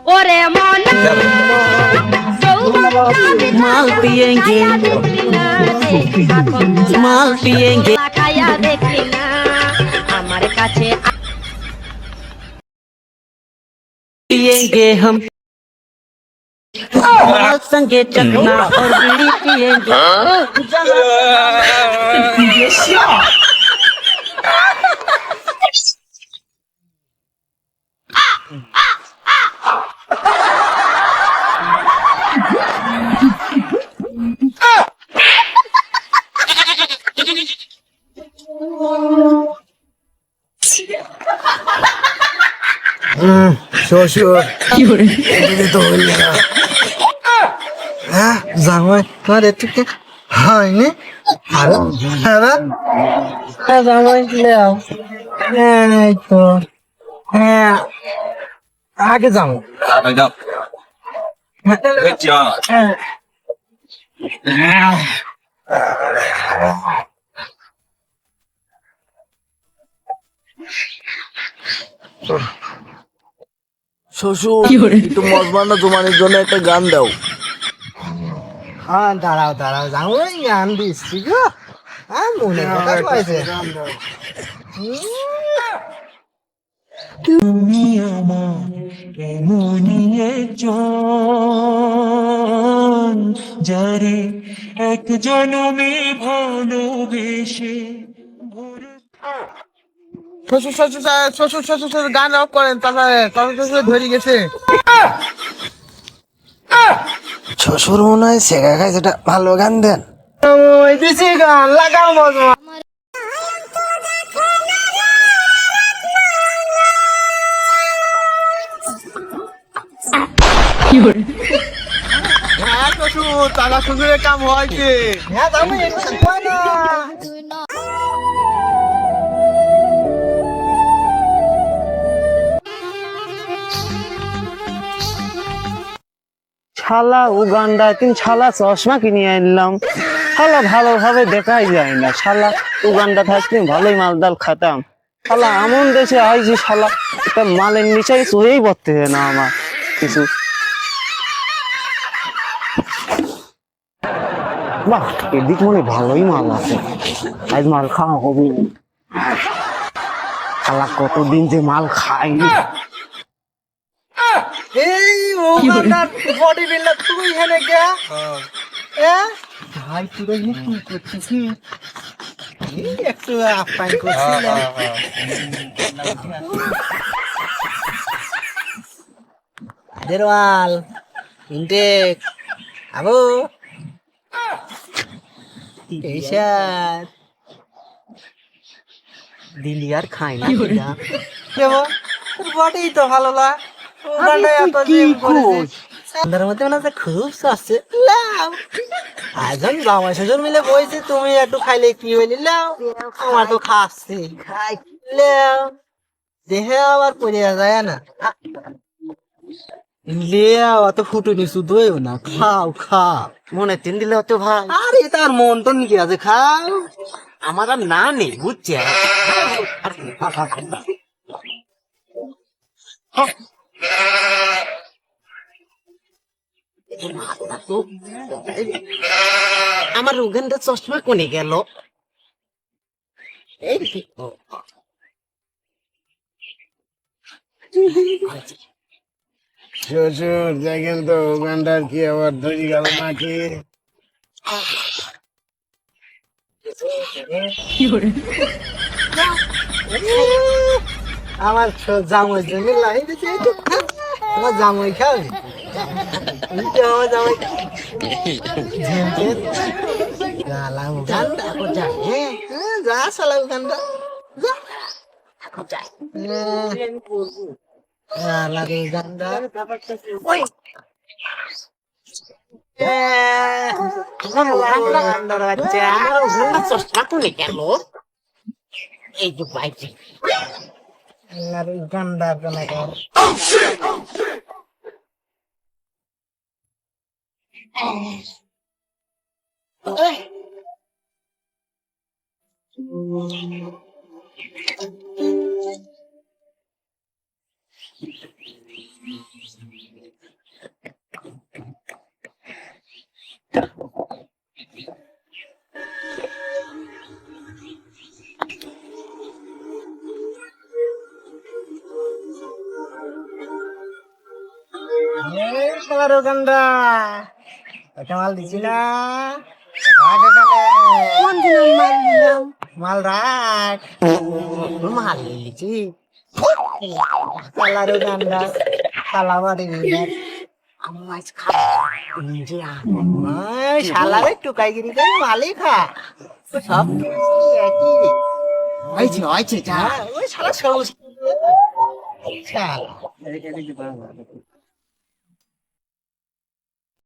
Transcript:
ওরে মনা माल पिएंगे माल पिएंगे খায়া দেখি না আমার কাছে पिएंगे हम माल संगे चखना और बीड़ी पिएंगे শ্বশুর এদিকে তো হইলে না। হ্যাঁ জামাই তোমার এটুকু হয়নি আরে হ্যাঁ জামাই লেও হ্যাঁ এই তো হ্যাঁ আগে যাবো শ্বশুর একটু মজমানা জমানের জন্য একটা গান দাও। হ্যাঁ দাঁড়াও দাঁড়াও জামাই গান দিচ্ছি গো মনে কথা কয়েছে তুমি আমার এমনই একজন যারে এক জনমে ভালোবেসে শ্বশুর শ্বশুর শ্বশুর শ্বশুর শ্বশুর গান অফ করেন তাহলে তাহলে শ্বশুর ধরে গেছে শ্বশুর মনে হয় শেখা খায় সেটা ভালো গান দেন দিছি গান লাগাও মজমা হ্যাঁ শ্বশুর টাকা শ্বশুরের কাম হয় কি হ্যাঁ যাবো একটু না শালা উগান্ডায় তিন শালা চশমা কিনে আনলাম, শালা ভালোভাবে দেখাই যায় না। শালা উগান্ডা থাকলে ভালোই মালদাল খাতাম। শালা এমন দেশে আইছি শালা একটা মালের নিচে চুয়েই পড়তে না আমার কিছু। বাহ এদিক মনে ভালোই মাল আছে, আজ মাল খাওয়া হবে। শালা কতদিন যে মাল খাইনি। এই ওখানটা বডি বিল্ডার তুই এখানে কে হ্যাঁ ভাই তুই তুই করছিস এই একটু আপ্যায়ন করছিলাম দেরওয়াল ইনটেক আবু এইসার দিলি আর খাই না কেমন বডি তো ভালো না খুব সস্তে লাও আজন জামাই শ্বশুর মিলে বইছি তুমি একটু খাইলে কি হইলি লাও আমার তো খাচ্ছি খাই লাও দেহে আবার পড়ে যায় না লিয়া অত ফুটুনি শুধু না খাও খাও মনে তিন দিলে হতো ভাই। আরে তার মন তো নিকে আছে খাও আমার আর না নেই বুঝছে। আমার ওখানটা চশমা কোনে গেল? শ্বশুর দেখেন তো ওখানটার কি আবার ধরে গেল নাকি আমার জামাই জন্য লাই দিচ্ছে আমার জামাই খাবে আমার জামাই গালাম গান্ডা যা যা সালাম গান্ডা যা লাগে গান্ডা ওই চশমা কোনে গেল? এই যে বাইরে গান্ডা গান্ডা শালার ওখানটা একটা মাল দিছি না, রাখ এখানে। মাল রাখ, মাল দিয়েছি শালার ওখানটা, শালা বাড়ি শালারে টুকাইগিরি করে মালই খা, সব একই হয়েছে, ওই শালা সবুজ শালা